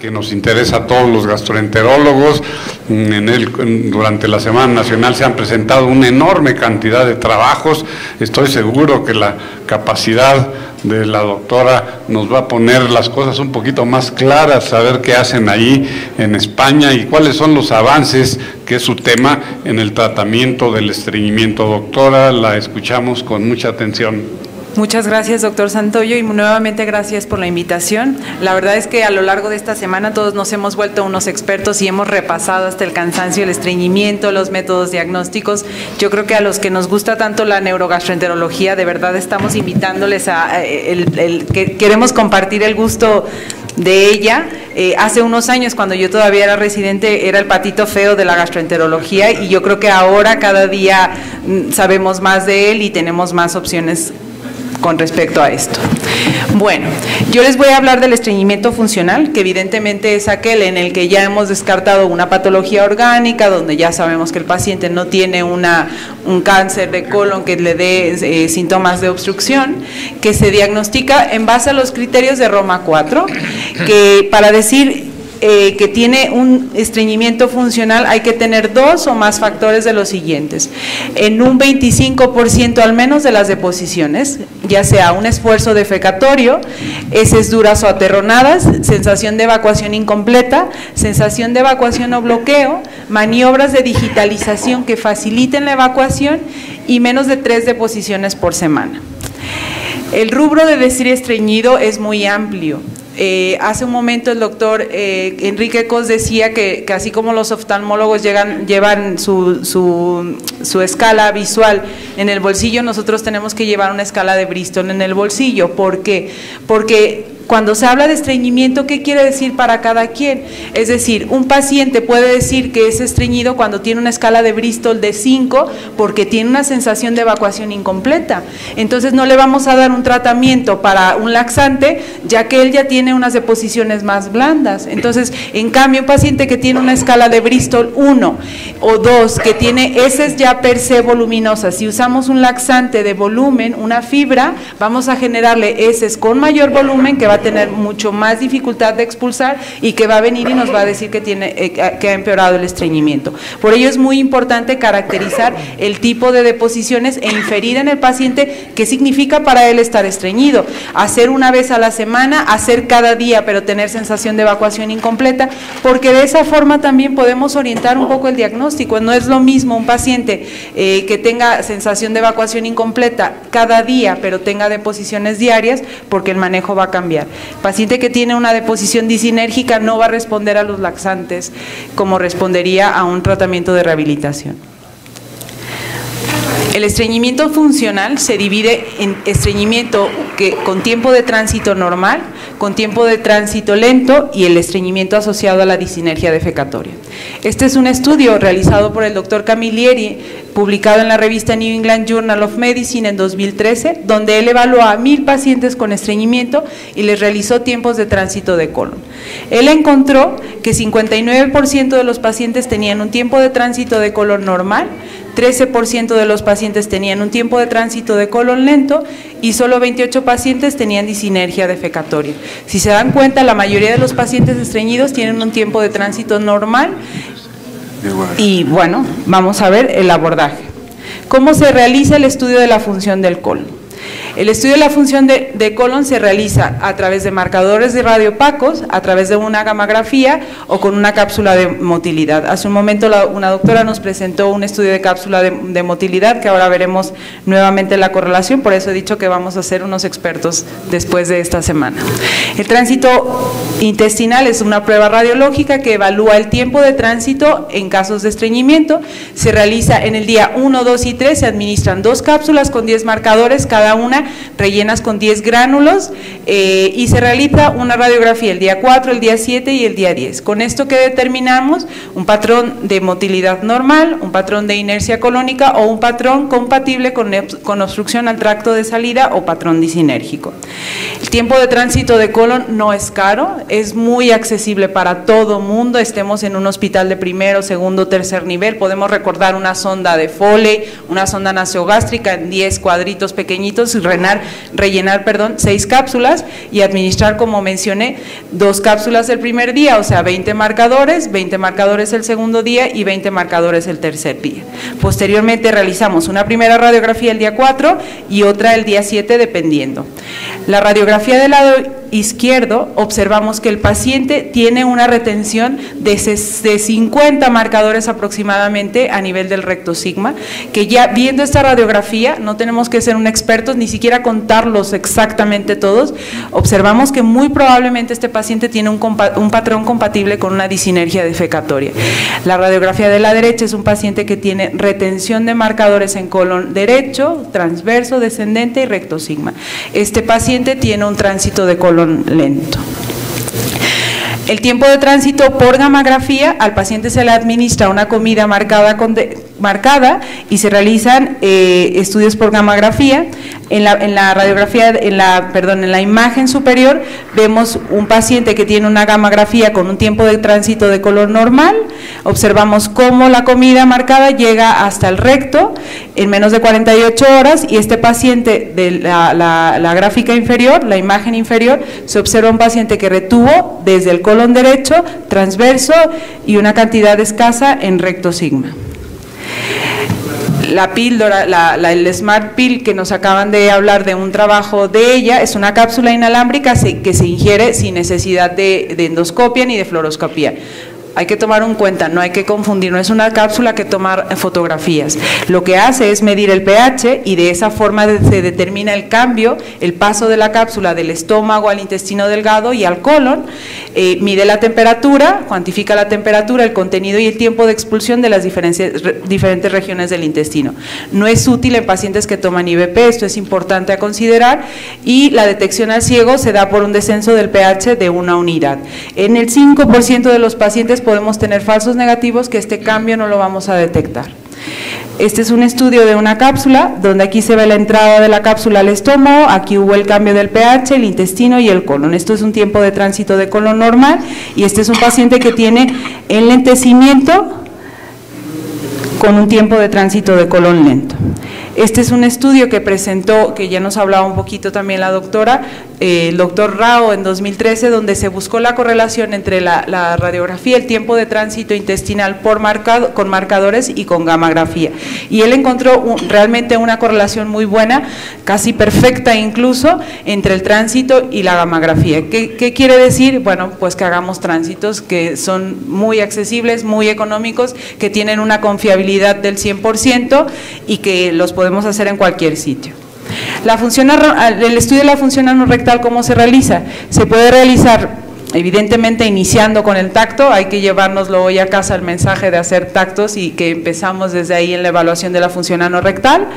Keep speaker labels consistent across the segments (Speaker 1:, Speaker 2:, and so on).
Speaker 1: que nos interesa a todos los gastroenterólogos. Durante la Semana Nacional se han presentado una enorme cantidad de trabajos. Estoy seguro que la capacidad de la doctora nos va a poner las cosas un poquito más claras, saber qué hacen ahí en España y cuáles son los avances, que es su tema, en el tratamiento del estreñimiento. Doctora, la escuchamos con mucha atención.
Speaker 2: Muchas gracias, doctor Santoyo, y nuevamente gracias por la invitación. La verdad es que a lo largo de esta semana todos nos hemos vuelto unos expertos y hemos repasado hasta el cansancio el estreñimiento, los métodos diagnósticos. Yo creo que a los que nos gusta tanto la neurogastroenterología, de verdad estamos invitándoles que queremos compartir el gusto de ella. Hace unos años, cuando yo todavía era residente, era el patito feo de la gastroenterología, y yo creo que ahora cada día sabemos más de él y tenemos más opciones con respecto a esto. Bueno, yo les voy a hablar del estreñimiento funcional, que evidentemente es aquel en el que ya hemos descartado una patología orgánica, donde ya sabemos que el paciente no tiene un cáncer de colon que le dé síntomas de obstrucción, que se diagnostica en base a los criterios de Roma 4, que para decir que tiene un estreñimiento funcional hay que tener 2 o más factores de los siguientes: en un 25% al menos de las deposiciones, ya sea un esfuerzo defecatorio, heces duras o aterronadas, sensación de evacuación incompleta, sensación de evacuación o bloqueo, maniobras de digitalización que faciliten la evacuación y menos de 3 deposiciones por semana. El rubro de decir estreñido es muy amplio. Hace un momento el doctor Enrique Cos decía que así como los oftalmólogos llevan su escala visual en el bolsillo, nosotros tenemos que llevar una escala de Bristol en el bolsillo. ¿Por qué? Porque cuando se habla de estreñimiento, ¿qué quiere decir para cada quien? Es decir, un paciente puede decir que es estreñido cuando tiene una escala de Bristol de 5 porque tiene una sensación de evacuación incompleta. Entonces no le vamos a dar un tratamiento para un laxante, ya que él ya tiene unas deposiciones más blandas. Entonces, en cambio, un paciente que tiene una escala de Bristol 1 o 2, que tiene heces ya per se voluminosas, si usamos un laxante de volumen, una fibra, vamos a generarle heces con mayor volumen, que va a tener mucho más dificultad de expulsar y que va a venir y nos va a decir que ha empeorado el estreñimiento. Por ello es muy importante caracterizar el tipo de deposiciones e inferir en el paciente qué significa para él estar estreñido. Hacer una vez a la semana, hacer cada día, pero tener sensación de evacuación incompleta, porque de esa forma también podemos orientar un poco el diagnóstico. No es lo mismo un paciente que tenga sensación de evacuación incompleta cada día, pero tenga deposiciones diarias, porque el manejo va a cambiar. Paciente que tiene una deposición disinérgica no va a responder a los laxantes como respondería a un tratamiento de rehabilitación. El estreñimiento funcional se divide en estreñimiento con tiempo de tránsito normal, con tiempo de tránsito lento y el estreñimiento asociado a la disinergia defecatoria. Este es un estudio realizado por el doctor Camilleri, publicado en la revista New England Journal of Medicine en 2013, donde él evaluó a 1000 pacientes con estreñimiento y les realizó tiempos de tránsito de colon. Él encontró que 59% de los pacientes tenían un tiempo de tránsito de colon normal, 13% de los pacientes tenían un tiempo de tránsito de colon lento y solo 28 pacientes tenían disinergia defecatoria. Si se dan cuenta, la mayoría de los pacientes estreñidos tienen un tiempo de tránsito normal. Y bueno, vamos a ver el abordaje. ¿Cómo se realiza el estudio de la función del colon? El estudio de la función de colon se realiza a través de marcadores de radiopacos, a través de una gamografía o con una cápsula de motilidad. Hace un momento una doctora nos presentó un estudio de cápsula de motilidad, que ahora veremos nuevamente la correlación, por eso he dicho que vamos a ser unos expertos después de esta semana. El tránsito intestinal es una prueba radiológica que evalúa el tiempo de tránsito en casos de estreñimiento. Se realiza en el día 1, 2 y 3, se administran 2 cápsulas con 10 marcadores, cada una rellenas con 10 gránulos y se realiza una radiografía el día 4, el día 7 y el día 10. Con esto que determinamos un patrón de motilidad normal, un patrón de inercia colónica o un patrón compatible con obstrucción al tracto de salida o patrón disinérgico. El tiempo de tránsito de colon no es caro, es muy accesible para todo mundo, estemos en un hospital de primero, segundo, tercer nivel, podemos recordar una sonda de Foley, una sonda nasogástrica en 10 cuadritos pequeñitos y rellenar 6 cápsulas y administrar, como mencioné, 2 cápsulas el primer día, o sea, 20 marcadores el segundo día y 20 marcadores el tercer día. Posteriormente realizamos una primera radiografía el día 4 y otra el día 7, dependiendo. La radiografía del lado izquierdo, observamos que el paciente tiene una retención de 50 marcadores aproximadamente a nivel del recto sigma, que ya viendo esta radiografía, no tenemos que ser un expertos, ni siquiera contarlos exactamente todos, observamos que muy probablemente este paciente tiene un patrón compatible con una disinergia defecatoria. La radiografía de la derecha es un paciente que tiene retención de marcadores en colon derecho, transverso, descendente y recto sigma. Este paciente tiene un tránsito de colon lento. El tiempo de tránsito por gammagrafía, al paciente se le administra una comida marcada y se realizan estudios por gammagrafía. En la radiografía, en la imagen superior vemos un paciente que tiene una gammagrafía con un tiempo de tránsito de color normal. Observamos cómo la comida marcada llega hasta el recto en menos de 48 horas y este paciente de la gráfica inferior, la imagen inferior, se observa un paciente que retuvo desde el colon derecho, transverso y una cantidad escasa en recto sigma. La píldora, el Smart Pill que nos acaban de hablar de un trabajo de ella, es una cápsula inalámbrica que se ingiere sin necesidad de endoscopia ni de fluoroscopía. Hay que tomar en cuenta, no hay que confundir, no es una cápsula que toma fotografías. Lo que hace es medir el pH y de esa forma se determina el cambio, el paso de la cápsula del estómago al intestino delgado y al colon, mide la temperatura, cuantifica la temperatura, el contenido y el tiempo de expulsión de las diferentes regiones del intestino. No es útil en pacientes que toman IVP, esto es importante a considerar, y la detección al ciego se da por un descenso del pH de 1 unidad. En el 5% de los pacientes podemos tener falsos negativos que este cambio no lo vamos a detectar. Este es un estudio de una cápsula, donde aquí se ve la entrada de la cápsula al estómago, aquí hubo el cambio del pH, el intestino y el colon. Esto es un tiempo de tránsito de colon normal y este es un paciente que tiene enlentecimiento con un tiempo de tránsito de colon lento. Este es un estudio que presentó, que ya nos hablaba un poquito también la doctora, el doctor Rao en 2013, donde se buscó la correlación entre la radiografía, el tiempo de tránsito intestinal con marcadores y con gammagrafía. Y él encontró realmente una correlación muy buena, casi perfecta incluso, entre el tránsito y la gammagrafía. ¿Qué quiere decir? Bueno, pues que hagamos tránsitos que son muy accesibles, muy económicos, que tienen una confiabilidad del 100% y que los podemos hacer en cualquier sitio. El estudio de la función anorrectal, ¿cómo se realiza? Se puede realizar, evidentemente, iniciando con el tacto. Hay que llevárnoslo hoy a casa el mensaje de hacer tactos y que empezamos desde ahí en la evaluación de la función anorrectal,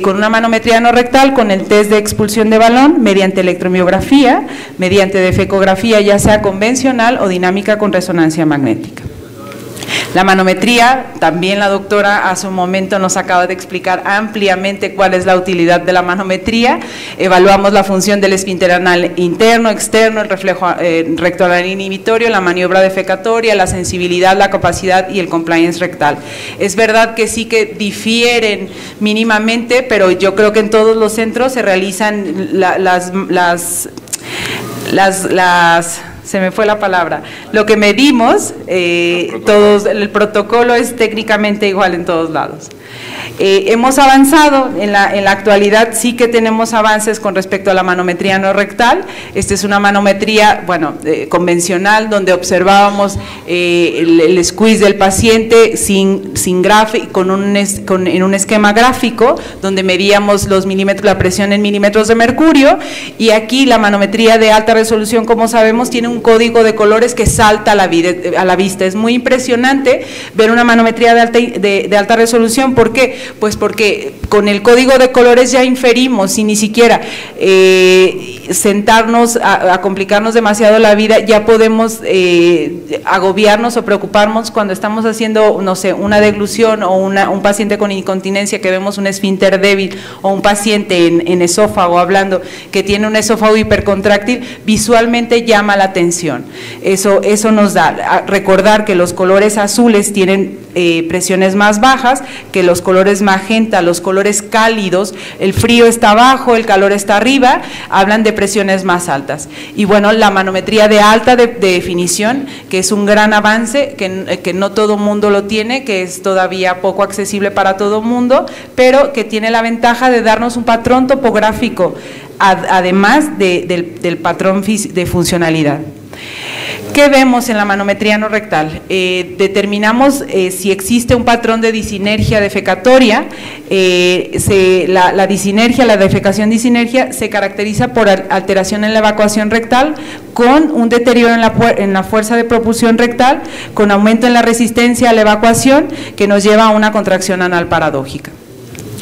Speaker 2: con una manometría anorrectal, con el test de expulsión de balón, mediante electromiografía, mediante defecografía ya sea convencional o dinámica con resonancia magnética. La manometría, también la doctora hace un momento nos acaba de explicar ampliamente cuál es la utilidad de la manometría. Evaluamos la función del esfínter anal interno, externo, el reflejo recto anal inhibitorio, la maniobra defecatoria, la sensibilidad, la capacidad y el compliance rectal. Es verdad que sí que difieren mínimamente, pero yo creo que en todos los centros se realizan se me fue la palabra, lo que medimos, el protocolo es técnicamente igual en todos lados. Hemos avanzado, en la actualidad sí que tenemos avances con respecto a la manometría anorrectal. Esta es una manometría, convencional, donde observábamos el squeeze del paciente sin gráfico, en un esquema gráfico, donde medíamos los milímetros, la presión en milímetros de mercurio, y aquí la manometría de alta resolución, como sabemos, tiene un código de colores que salta a la vista. Es muy impresionante ver una manometría de alta resolución. ¿Por qué? Pues porque con el código de colores ya inferimos, y ni siquiera sentarnos a complicarnos demasiado la vida, ya podemos agobiarnos o preocuparnos cuando estamos haciendo, no sé, una deglución o un paciente con incontinencia que vemos un esfínter débil, o un paciente en esófago hablando que tiene un esófago hipercontráctil, visualmente llama la atención. Eso nos da a recordar que los colores azules tienen presiones más bajas, que los colores magenta, los colores cálidos, el frío está abajo, el calor está arriba, hablan de presiones más altas. Y bueno, la manometría de alta definición, que es un gran avance, que no todo mundo lo tiene, que es todavía poco accesible para todo mundo, pero que tiene la ventaja de darnos un patrón topográfico, además del patrón de funcionalidad. ¿Qué vemos en la manometría no rectal? Determinamos si existe un patrón de disinergia defecatoria. La disinergia, la defecación disinergia, se caracteriza por alteración en la evacuación rectal, con un deterioro en la fuerza de propulsión rectal, con aumento en la resistencia a la evacuación, que nos lleva a una contracción anal paradójica.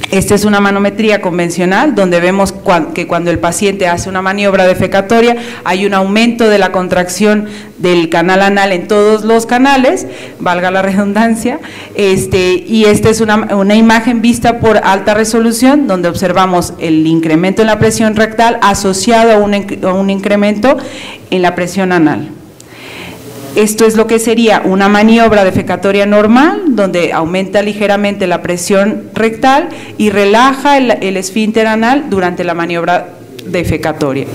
Speaker 2: Esta es una manometría convencional donde vemos que cuando el paciente hace una maniobra defecatoria hay un aumento de la contracción del canal anal en todos los canales, valga la redundancia, y esta es una imagen vista por alta resolución donde observamos el incremento en la presión rectal asociado a un incremento en la presión anal. Esto es lo que sería una maniobra defecatoria normal, donde aumenta ligeramente la presión rectal y relaja el esfínter anal durante la maniobra defecatoria.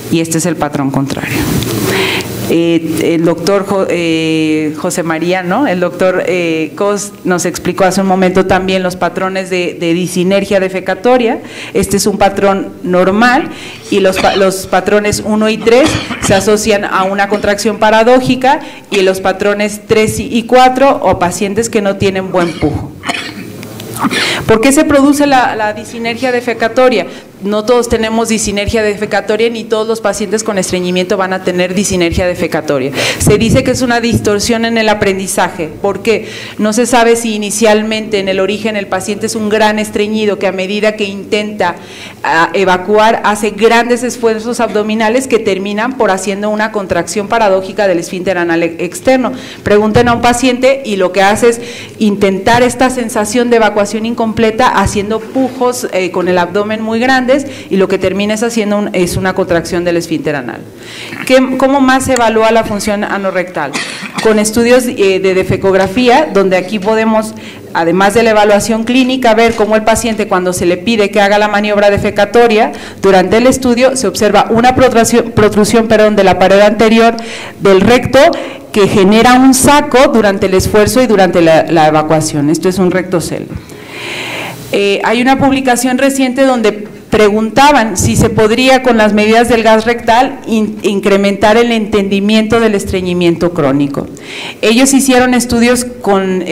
Speaker 2: Y este es el patrón contrario. El doctor José María, ¿no? El doctor Cos nos explicó hace un momento también los patrones de disinergia defecatoria. Este es un patrón normal y los patrones 1 y 3 se asocian a una contracción paradójica, y los patrones 3 y 4 o pacientes que no tienen buen pujo. ¿Por qué se produce la disinergia defecatoria? No todos tenemos disinergia defecatoria, ni todos los pacientes con estreñimiento van a tener disinergia defecatoria. Se dice que es una distorsión en el aprendizaje. ¿Por qué? No se sabe si inicialmente en el origen el paciente es un gran estreñido que a medida que intenta evacuar hace grandes esfuerzos abdominales que terminan por haciendo una contracción paradójica del esfínter anal externo. Pregunten a un paciente y lo que hace es intentar esta sensación de evacuación incompleta haciendo pujos con el abdomen muy grande, y lo que termina es haciendo es una contracción del esfínter anal. ¿Cómo más se evalúa la función anorrectal? Con estudios de defecografía, donde aquí podemos, además de la evaluación clínica, ver cómo el paciente, cuando se le pide que haga la maniobra defecatoria, durante el estudio se observa una protrusión de la pared anterior del recto que genera un saco durante el esfuerzo y durante la evacuación. Esto es un rectocele. Hay una publicación reciente donde preguntaban si se podría, con las medidas del gas rectal, incrementar el entendimiento del estreñimiento crónico. Ellos hicieron estudios con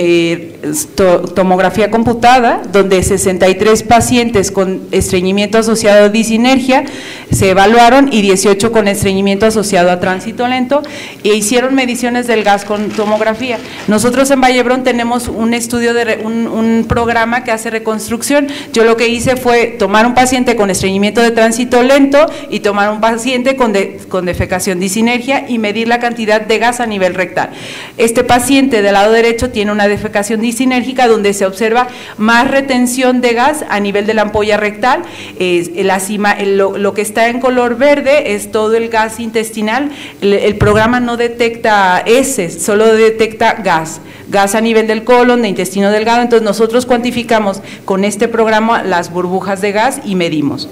Speaker 2: tomografía computada, donde 63 pacientes con estreñimiento asociado a disinergia se evaluaron y 18 con estreñimiento asociado a tránsito lento, e hicieron mediciones del gas con tomografía. Nosotros en Vallebrón tenemos un estudio, un programa que hace reconstrucción. Yo lo que hice fue tomar un paciente con estreñimiento de tránsito lento y tomar un paciente con defecación disinergia y medir la cantidad de gas a nivel rectal. Este paciente del lado derecho tiene una defecación disinérgica donde se observa más retención de gas a nivel de la ampolla rectal. Lo que está en color verde es todo el gas intestinal. El programa no detecta heces, solo detecta gas a nivel del colon, de intestino delgado. Entonces nosotros cuantificamos con este programa las burbujas de gas y medimos.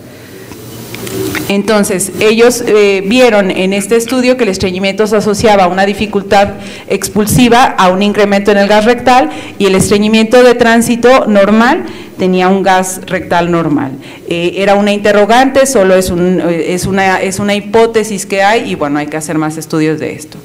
Speaker 2: Entonces, ellos vieron en este estudio que el estreñimiento se asociaba a una dificultad expulsiva, a un incremento en el gas rectal, y el estreñimiento de tránsito normal tenía un gas rectal normal. Era una interrogante, solo es una hipótesis que hay, y bueno, hay que hacer más estudios de esto.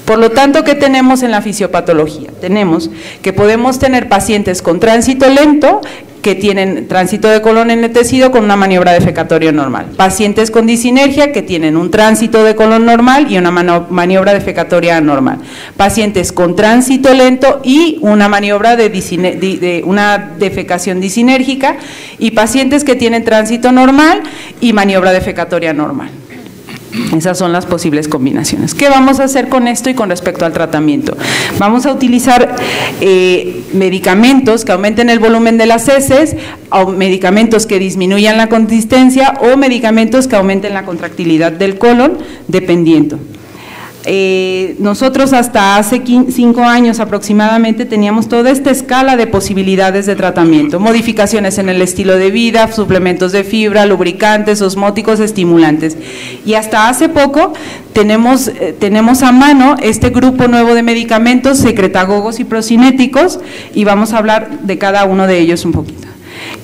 Speaker 2: Por lo tanto, ¿qué tenemos en la fisiopatología? Tenemos que podemos tener pacientes con tránsito lento que tienen tránsito de colon enlentecido con una maniobra defecatoria normal. Pacientes con disinergia que tienen un tránsito de colon normal y una maniobra defecatoria anormal. Pacientes con tránsito lento y una maniobra de una defecación disinérgica, y pacientes que tienen tránsito normal y maniobra defecatoria normal. Esas son las posibles combinaciones. ¿Qué vamos a hacer con esto y con respecto al tratamiento? Vamos a utilizar medicamentos que aumenten el volumen de las heces, o medicamentos que disminuyan la consistencia o medicamentos que aumenten la contractilidad del colon, dependiendo. Nosotros hasta hace 5 años aproximadamente teníamos toda esta escala de posibilidades de tratamiento, modificaciones en el estilo de vida, suplementos de fibra, lubricantes, osmóticos, estimulantes, y hasta hace poco tenemos a mano este grupo nuevo de medicamentos, secretagogos y procinéticos, y vamos a hablar de cada uno de ellos un poquito.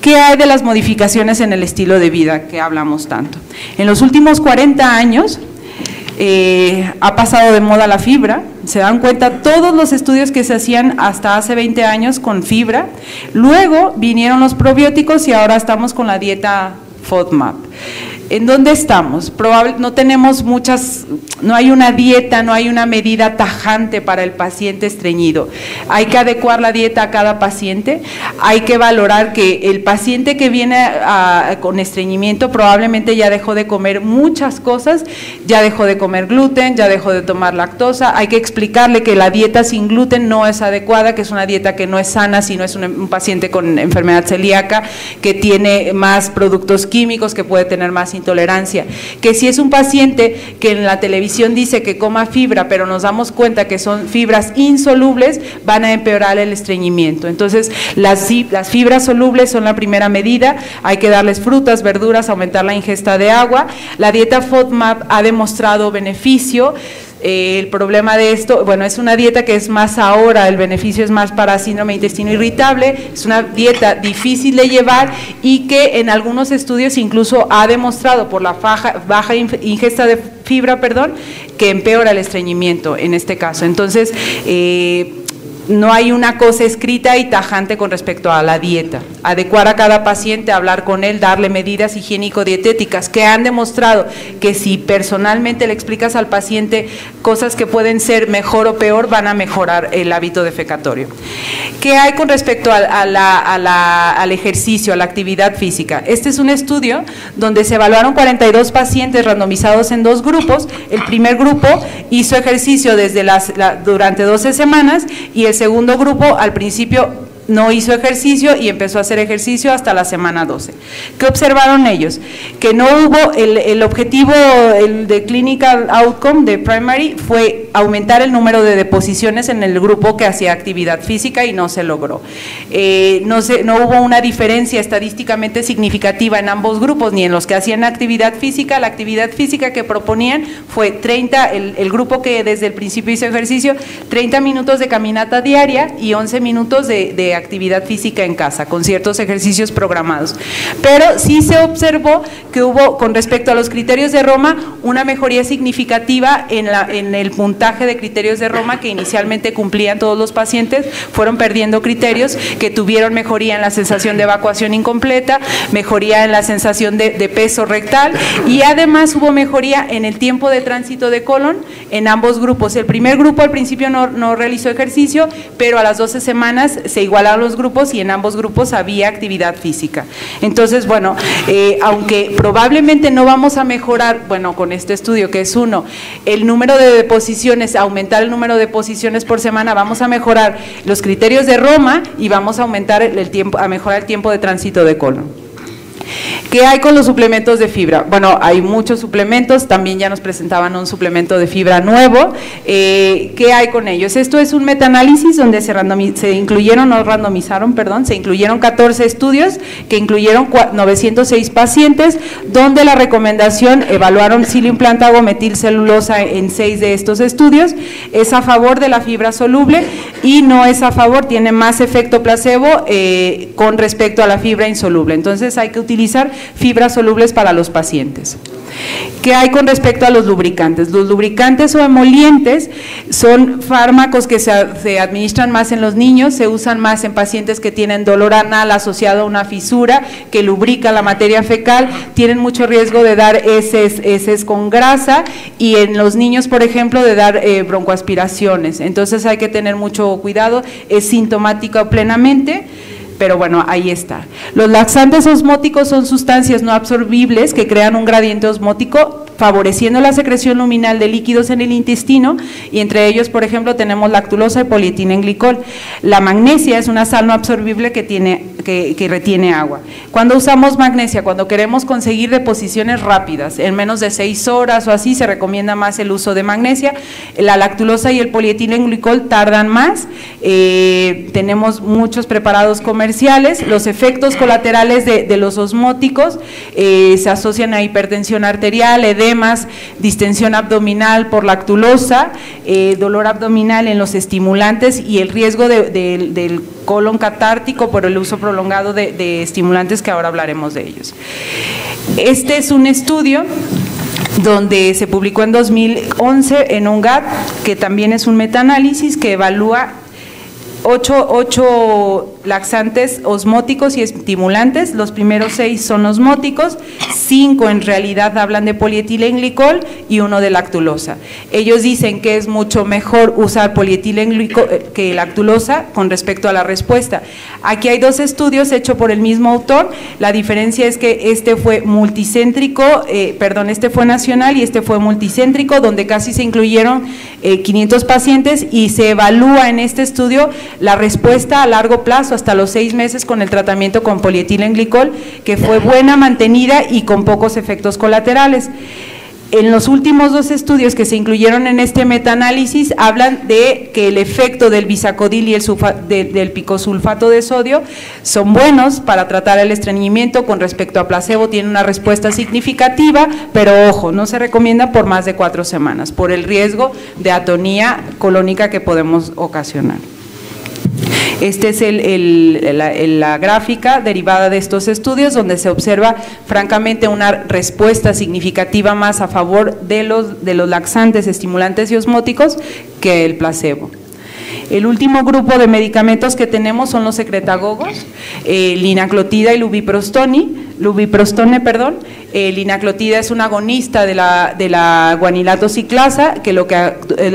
Speaker 2: ¿Qué hay de las modificaciones en el estilo de vida que hablamos tanto? En los últimos 40 años ha pasado de moda la fibra. Se dan cuenta todos los estudios que se hacían hasta hace 20 años con fibra, luego vinieron los probióticos y ahora estamos con la dieta FODMAP. ¿En dónde estamos? No tenemos no hay una dieta, no hay una medida tajante para el paciente estreñido. Hay que adecuar la dieta a cada paciente, hay que valorar que el paciente que viene con estreñimiento probablemente ya dejó de comer muchas cosas, ya dejó de comer gluten, ya dejó de tomar lactosa, hay que explicarle que la dieta sin gluten no es adecuada, que es una dieta que no es sana si no es un paciente con enfermedad celíaca, que tiene más productos químicos, que puede tener más intolerancia, que si es un paciente que en la televisión dice que coma fibra, pero nos damos cuenta que son fibras insolubles, van a empeorar el estreñimiento. Entonces, las fibras solubles son la primera medida, hay que darles frutas, verduras, aumentar la ingesta de agua. La dieta FODMAP ha demostrado beneficio. El problema de esto, bueno, es una dieta que es más ahora, el beneficio es más para síndrome de intestino irritable, es una dieta difícil de llevar y que en algunos estudios incluso ha demostrado por la baja ingesta de fibra, que empeora el estreñimiento en este caso. Entonces, no hay una cosa escrita y tajante con respecto a la dieta. Adecuar a cada paciente, hablar con él, darle medidas higiénico-dietéticas que han demostrado que si personalmente le explicas al paciente cosas que pueden ser mejor o peor, van a mejorar el hábito defecatorio. ¿Qué hay con respecto al ejercicio, a la actividad física? Este es un estudio donde se evaluaron 42 pacientes randomizados en 2 grupos. El primer grupo hizo ejercicio durante 12 semanas y el segundo grupo al principio no hizo ejercicio y empezó a hacer ejercicio hasta la semana 12. ¿Qué observaron ellos? Que no hubo, el objetivo de clinical outcome de primary fue aumentar el número de deposiciones en el grupo que hacía actividad física y no se logró. No hubo una diferencia estadísticamente significativa en ambos grupos, ni en los que hacían actividad física. La actividad física que proponían fue 30, el grupo que desde el principio hizo ejercicio, 30 minutos de caminata diaria y 11 minutos de actividad física en casa, con ciertos ejercicios programados. Pero sí se observó que hubo, con respecto a los criterios de Roma, una mejoría significativa en el puntaje de criterios de Roma que inicialmente cumplían todos los pacientes, fueron perdiendo criterios, que tuvieron mejoría en la sensación de evacuación incompleta, mejoría en la sensación de peso rectal y además hubo mejoría en el tiempo de tránsito de colon en ambos grupos. El primer grupo al principio no realizó ejercicio, pero a las 12 semanas se igualaron los grupos y en ambos grupos había actividad física. Entonces, bueno, aunque probablemente no vamos a mejorar, bueno, con este estudio que es el número de deposiciones, aumentar el número de deposiciones por semana, vamos a mejorar los criterios de Roma y vamos a aumentar a mejorar el tiempo de tránsito de colon. ¿Qué hay con los suplementos de fibra? Bueno, hay muchos suplementos, también ya nos presentaban un suplemento de fibra nuevo. ¿Qué hay con ellos? Esto es un metaanálisis donde se incluyeron 14 estudios que incluyeron 906 pacientes, donde la recomendación, evaluaron pseudoimplantago metilcelulosa en 6 de estos estudios, es a favor de la fibra soluble y no es a favor, tiene más efecto placebo con respecto a la fibra insoluble. Entonces hay que utilizar fibras solubles para los pacientes. ¿Qué hay con respecto a los lubricantes? Los lubricantes o emolientes son fármacos que se administran más en los niños, se usan más en pacientes que tienen dolor anal asociado a una fisura, que lubrica la materia fecal, tienen mucho riesgo de dar heces con grasa y en los niños, por ejemplo, de dar broncoaspiraciones. Entonces hay que tener mucho cuidado, es sintomático plenamente. Pero bueno, ahí está. Los laxantes osmóticos son sustancias no absorbibles que crean un gradiente osmótico favoreciendo la secreción luminal de líquidos en el intestino, y entre ellos, por ejemplo, tenemos lactulosa y polietilenglicol. La magnesia es una sal no absorbible que retiene agua. Cuando usamos magnesia, cuando queremos conseguir deposiciones rápidas, en menos de 6 horas o así, se recomienda más el uso de magnesia. La lactulosa y el polietilenglicol tardan más. Tenemos muchos preparados comerciales. Los efectos colaterales de los osmóticos se asocian a hipertensión arterial, edemas, distensión abdominal por lactulosa, dolor abdominal en los estimulantes y el riesgo del colon catártico por el uso prolongado de estimulantes, que ahora hablaremos de ellos. Este es un estudio donde se publicó en 2011 en UNGAD, que también es un metaanálisis que evalúa 8 laxantes osmóticos y estimulantes. Los primeros 6 son osmóticos, 5 en realidad hablan de polietilenglicol y 1 de lactulosa. Ellos dicen que es mucho mejor usar polietilenglicol que lactulosa con respecto a la respuesta. Aquí hay 2 estudios hechos por el mismo autor. La diferencia es que este fue multicéntrico, este fue nacional y este fue multicéntrico, donde casi se incluyeron 500 pacientes, y se evalúa en este estudio la respuesta a largo plazo, hasta los 6 meses con el tratamiento con polietilenglicol, que fue buena, mantenida y con pocos efectos colaterales. En los últimos 2 estudios que se incluyeron en este metaanálisis hablan de que el efecto del bisacodil y del picosulfato de sodio son buenos para tratar el estreñimiento. Con respecto a placebo tiene una respuesta significativa, pero ojo, no se recomienda por más de 4 semanas por el riesgo de atonía colónica que podemos ocasionar. Esta es la gráfica derivada de estos estudios, donde se observa francamente una respuesta significativa más a favor de los laxantes, estimulantes y osmóticos que el placebo. El último grupo de medicamentos que tenemos son los secretagogos, linaclotida y lubiprostone. Linaclotida es un agonista de la guanilato ciclasa, que lo que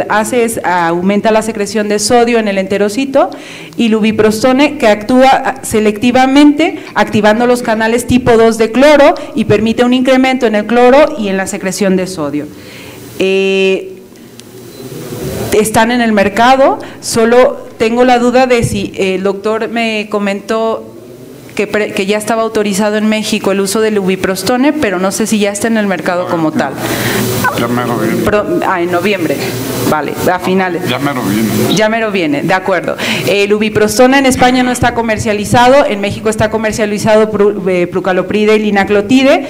Speaker 2: hace es aumenta la secreción de sodio en el enterocito, y lubiprostone, que actúa selectivamente activando los canales tipo 2 de cloro y permite un incremento en el cloro y en la secreción de sodio. Están en el mercado, solo tengo la duda de si el doctor me comentó que ya estaba autorizado en México el uso del lubiprostone, pero no sé si ya está en el mercado como tal.
Speaker 1: Ya mero viene.
Speaker 2: En noviembre, vale, a finales.
Speaker 1: Ya mero viene.
Speaker 2: Ya mero viene, de acuerdo. Lubiprostone en España no está comercializado, en México está comercializado prucalopride y linaclotide.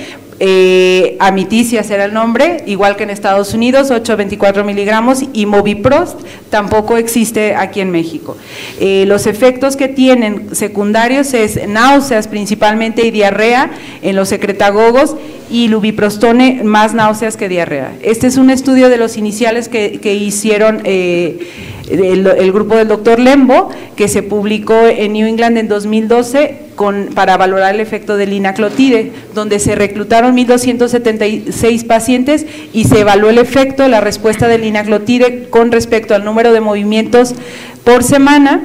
Speaker 2: Amiticia será el nombre, igual que en Estados Unidos, 8-24 miligramos, y Moviprost tampoco existe aquí en México. Los efectos que tienen secundarios es náuseas principalmente y diarrea en los secretagogos, y lubiprostone más náuseas que diarrea. Este es un estudio de los iniciales que hicieron el grupo del doctor Lembo, que se publicó en New England en 2012 para valorar el efecto del linaclotide, donde se reclutaron 1.276 pacientes y se evaluó el efecto, la respuesta del linaclotide con respecto al número de movimientos por semana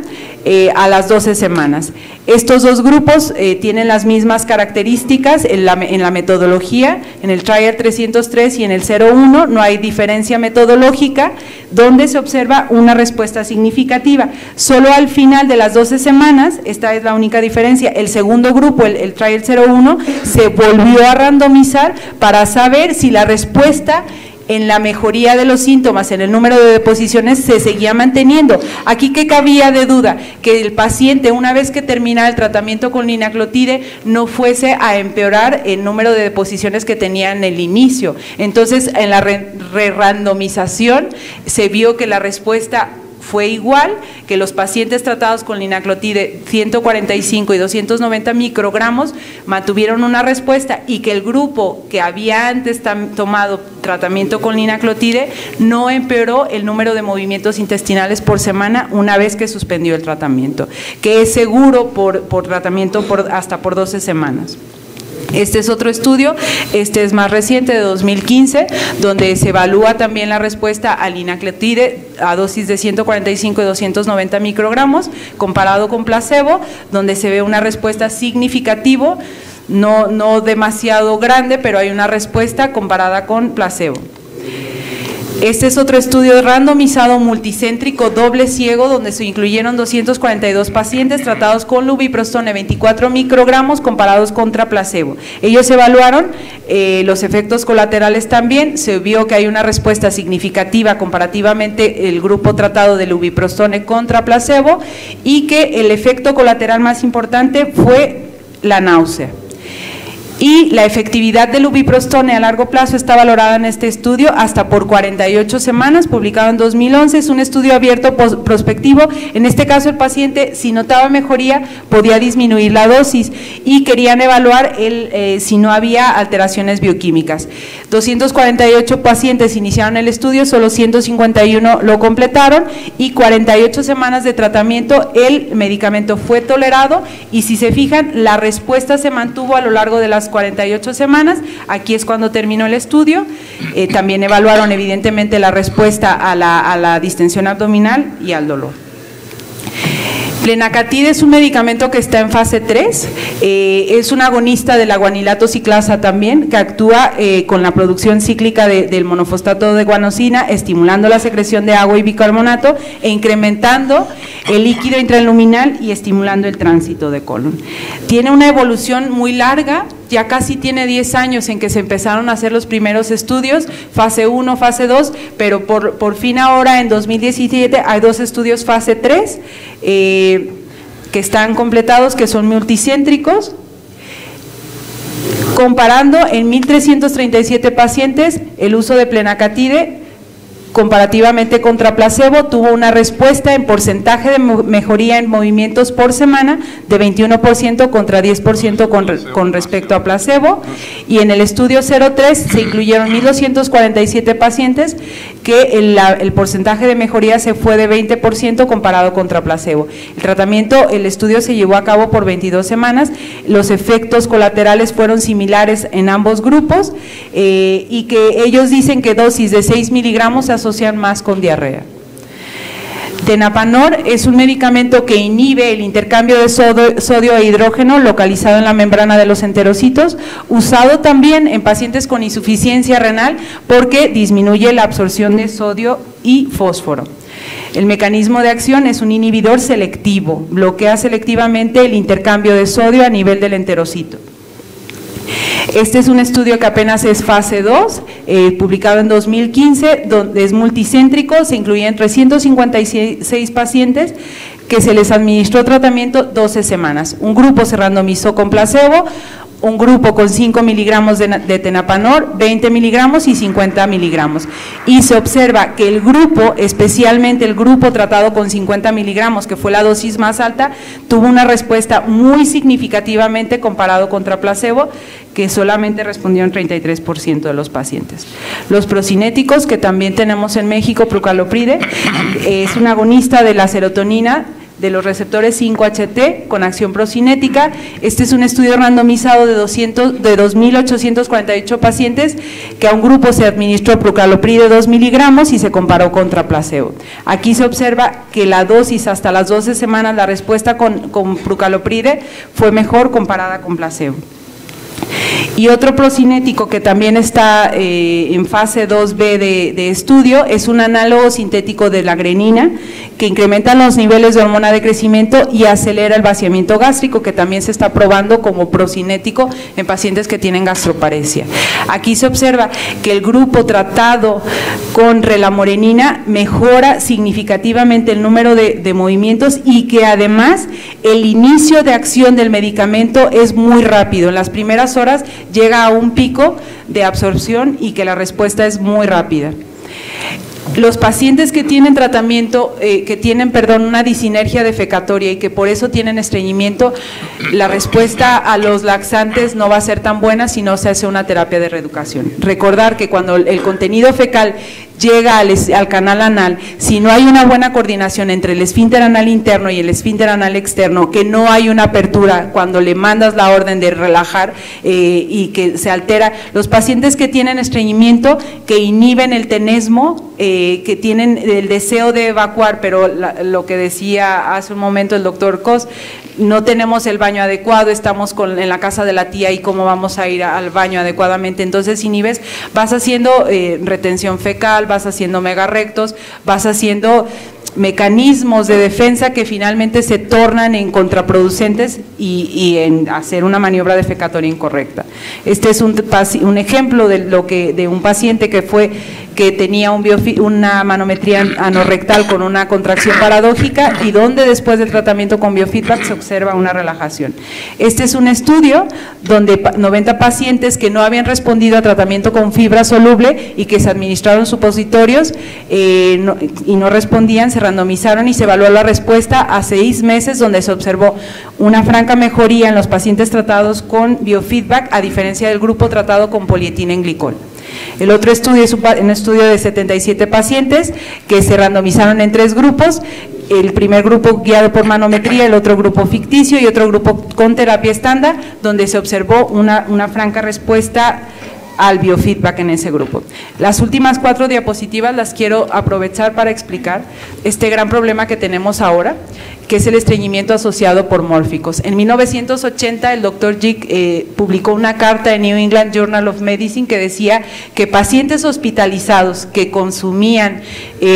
Speaker 2: a las 12 semanas. Estos 2 grupos tienen las mismas características en la metodología. En el Trial 303 y en el 01 no hay diferencia metodológica, donde se observa una respuesta significativa. Solo al final de las 12 semanas, esta es la única diferencia, el segundo grupo, el Trial 01, se volvió a randomizar para saber si la respuesta en la mejoría de los síntomas, en el número de deposiciones, se seguía manteniendo. Aquí, ¿qué cabía de duda? Que el paciente, una vez que terminara el tratamiento con linaclotide, no fuese a empeorar el número de deposiciones que tenía en el inicio. Entonces, en la re-randomización se vio que la respuesta fue igual, que los pacientes tratados con linaclotide 145 y 290 microgramos mantuvieron una respuesta, y que el grupo que había antes tomado tratamiento con linaclotide no empeoró el número de movimientos intestinales por semana una vez que suspendió el tratamiento, que es seguro por tratamiento hasta por 12 semanas. Este es otro estudio, este es más reciente, de 2015, donde se evalúa también la respuesta al linaclotide a dosis de 145 y 290 microgramos, comparado con placebo, donde se ve una respuesta significativa no demasiado grande, pero hay una respuesta comparada con placebo. Este es otro estudio randomizado multicéntrico doble ciego donde se incluyeron 242 pacientes tratados con lubiprostone 24 microgramos comparados contra placebo. Ellos evaluaron los efectos colaterales también, se vio que hay una respuesta significativa comparativamente el grupo tratado de lubiprostone contra placebo y que el efecto colateral más importante fue la náusea. Y la efectividad del lubiprostone a largo plazo está valorada en este estudio hasta por 48 semanas, publicado en 2011, es un estudio abierto prospectivo. En este caso el paciente, si notaba mejoría, podía disminuir la dosis y querían evaluar si no había alteraciones bioquímicas. 248 pacientes iniciaron el estudio, solo 151 lo completaron y 48 semanas de tratamiento el medicamento fue tolerado y si se fijan, la respuesta se mantuvo a lo largo de las 48 semanas, aquí es cuando terminó el estudio, también evaluaron evidentemente la respuesta a la distensión abdominal y al dolor. Plenacatide es un medicamento que está en fase 3, es un agonista de la guanilato ciclasa también, que actúa con la producción cíclica del monofosfato de guanosina, estimulando la secreción de agua y bicarbonato e incrementando el líquido intraluminal y estimulando el tránsito de colon. Tiene una evolución muy larga, ya casi tiene 10 años en que se empezaron a hacer los primeros estudios, fase 1, fase 2, pero por fin ahora en 2017 hay 2 estudios fase 3 que están completados, que son multicéntricos, comparando en 1.337 pacientes el uso de plenacatide comparativamente contra placebo, tuvo una respuesta en porcentaje de mejoría en movimientos por semana de 21% contra 10% con respecto a placebo, y en el estudio 03 se incluyeron 1.247 pacientes que el porcentaje de mejoría se fue de 20% comparado contra placebo. El tratamiento, el estudio se llevó a cabo por 22 semanas, los efectos colaterales fueron similares en ambos grupos y que ellos dicen que dosis de 6 miligramos se asocian más con diarrea. Tenapanor es un medicamento que inhibe el intercambio de sodio e hidrógeno localizado en la membrana de los enterocitos, usado también en pacientes con insuficiencia renal porque disminuye la absorción de sodio y fósforo. El mecanismo de acción es un inhibidor selectivo, bloquea selectivamente el intercambio de sodio a nivel del enterocito. Este es un estudio que apenas es fase 2, publicado en 2015, donde es multicéntrico, se incluyen 356 pacientes que se les administró tratamiento 12 semanas. Un grupo se randomizó con placebo, un grupo con 5 miligramos de tenapanor, 20 miligramos y 50 miligramos. Y se observa que el grupo, especialmente el grupo tratado con 50 miligramos, que fue la dosis más alta, tuvo una respuesta muy significativamente comparado contra placebo, que solamente respondieron 33% de los pacientes. Los procinéticos, que también tenemos en México, prucalopride, es un agonista de la serotonina, de los receptores 5-HT con acción procinética. Este es un estudio randomizado de 2.848 pacientes que a un grupo se administró prucalopride 2 miligramos y se comparó contra placebo. Aquí se observa que la dosis hasta las 12 semanas, la respuesta con prucalopride fue mejor comparada con placebo. Y otro procinético que también está en fase 2B de estudio es un análogo sintético de la grenina que incrementa los niveles de hormona de crecimiento y acelera el vaciamiento gástrico, que también se está probando como procinético en pacientes que tienen gastroparesia. Aquí se observa que el grupo tratado con relamorenina mejora significativamente el número de movimientos y que además el inicio de acción del medicamento es muy rápido. En las primeras horas llega a un pico de absorción y que la respuesta es muy rápida. Los pacientes que tienen tratamiento, una disinergia defecatoria y que por eso tienen estreñimiento, la respuesta a los laxantes no va a ser tan buena si no se hace una terapia de reeducación. Recordar que cuando el contenido fecal llega al canal anal, si no hay una buena coordinación entre el esfínter anal interno y el esfínter anal externo, que no hay una apertura cuando le mandas la orden de relajar y que se altera, los pacientes que tienen estreñimiento, que inhiben el tenesmo, que tienen el deseo de evacuar, pero lo que decía hace un momento el doctor Cos, no tenemos el baño adecuado, estamos en la casa de la tía y cómo vamos a ir al baño adecuadamente. Entonces inhibes, vas haciendo retención fecal, vas haciendo megarrectos, vas haciendo mecanismos de defensa que finalmente se tornan en contraproducentes y en hacer una maniobra defecatoria incorrecta. Este es un ejemplo de un paciente que tenía una manometría anorrectal con una contracción paradójica y donde después del tratamiento con biofeedback se observa una relajación. Este es un estudio donde 90 pacientes que no habían respondido a tratamiento con fibra soluble y que se administraron supositorios y no respondían, se randomizaron y se evaluó la respuesta a 6 meses, donde se observó una franca mejoría en los pacientes tratados con biofeedback a diferencia del grupo tratado con polietilenglicol. El otro estudio es un estudio de 77 pacientes que se randomizaron en 3 grupos, el primer grupo guiado por manometría, el otro grupo ficticio y otro grupo con terapia estándar, donde se observó una franca respuesta al biofeedback en ese grupo. Las últimas 4 diapositivas las quiero aprovechar para explicar este gran problema que tenemos ahora, que es el estreñimiento asociado por mórficos. En 1980 el doctor Jick publicó una carta en New England Journal of Medicine que decía que pacientes hospitalizados que consumían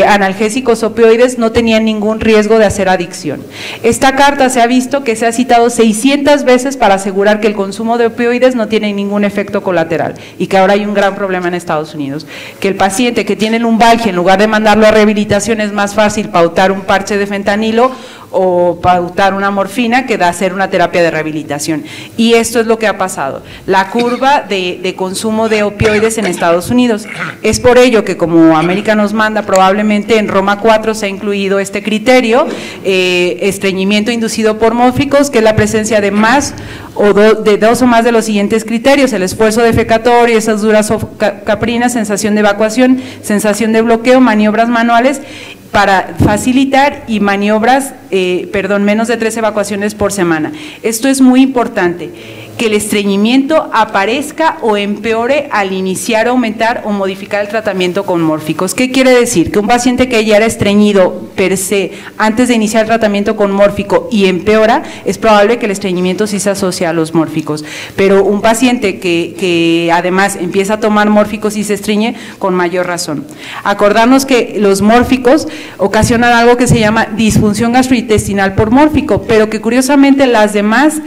Speaker 2: analgésicos opioides no tenían ningún riesgo de hacer adicción. Esta carta se ha visto que se ha citado 600 veces para asegurar que el consumo de opioides no tiene ningún efecto colateral y que ahora hay un gran problema en Estados Unidos, que el paciente que tiene lumbalgia, en lugar de mandarlo a rehabilitación, es más fácil pautar un parche de fentanilo o pautar una morfina que hacer una terapia de rehabilitación. Y esto es lo que ha pasado, la curva de consumo de opioides en Estados Unidos. Es por ello que, como América nos manda, probablemente en Roma 4 se ha incluido este criterio, estreñimiento inducido por mórficos, que es la presencia de de 2 o más de los siguientes criterios: el esfuerzo defecatorio, esas duras caprinas, sensación de evacuación, sensación de bloqueo, maniobras manuales para facilitar y maniobras, menos de 3 evacuaciones por semana. Esto es muy importante, que el estreñimiento aparezca o empeore al iniciar, aumentar o modificar el tratamiento con mórficos. ¿Qué quiere decir? Que un paciente que ya era estreñido per se antes de iniciar el tratamiento con mórfico y empeora, es probable que el estreñimiento sí se asocie a los mórficos, pero un paciente que además empieza a tomar mórficos y se estreñe, con mayor razón. Acordarnos que los mórficos ocasionan algo que se llama disfunción gastrointestinal por mórfico, pero que curiosamente las demás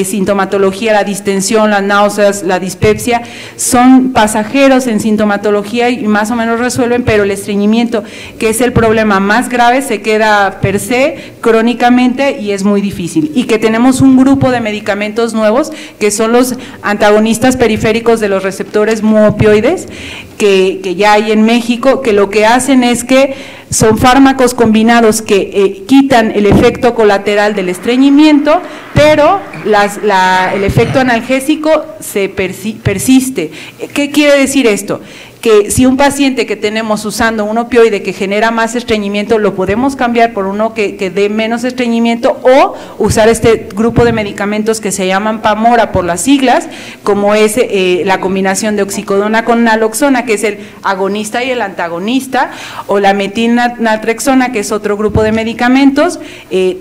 Speaker 2: sintomatología, la distensión, las náuseas, la dispepsia, son pasajeros en sintomatología y más o menos resuelven, pero el estreñimiento, que es el problema más grave, se queda per se crónicamente y es muy difícil. Y que tenemos un grupo de medicamentos nuevos que son los antagonistas periféricos de los receptores mu-opioides, que ya hay en México, que lo que hacen es que son fármacos combinados que quitan el efecto colateral del estreñimiento, pero el efecto analgésico se persiste. ¿Qué quiere decir esto? Que si un paciente que tenemos usando un opioide que genera más estreñimiento, lo podemos cambiar por uno que dé menos estreñimiento, o usar este grupo de medicamentos que se llaman PAMORA por las siglas, como es la combinación de oxicodona con naloxona, que es el agonista y el antagonista, o la metilnaltrexona, que es otro grupo de medicamentos.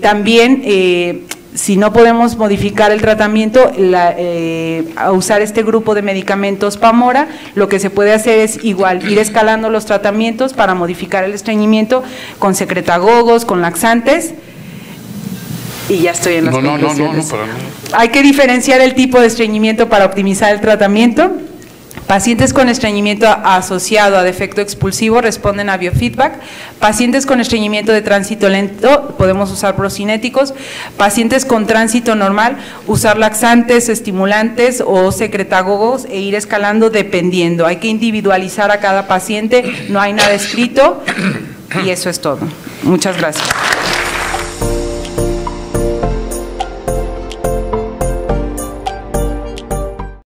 Speaker 2: También si no podemos modificar el tratamiento, a usar este grupo de medicamentos PAMORA, lo que se puede hacer es igual, ir escalando los tratamientos para modificar el estreñimiento con secretagogos, con laxantes, y ya estoy en las conclusiones. Hay que diferenciar el tipo de estreñimiento para optimizar el tratamiento. Pacientes con estreñimiento asociado a defecto expulsivo responden a biofeedback. Pacientes con estreñimiento de tránsito lento, podemos usar procinéticos. Pacientes con tránsito normal, usar laxantes, estimulantes o secretagogos e ir escalando dependiendo. Hay que individualizar a cada paciente, no hay nada escrito y eso es todo. Muchas gracias.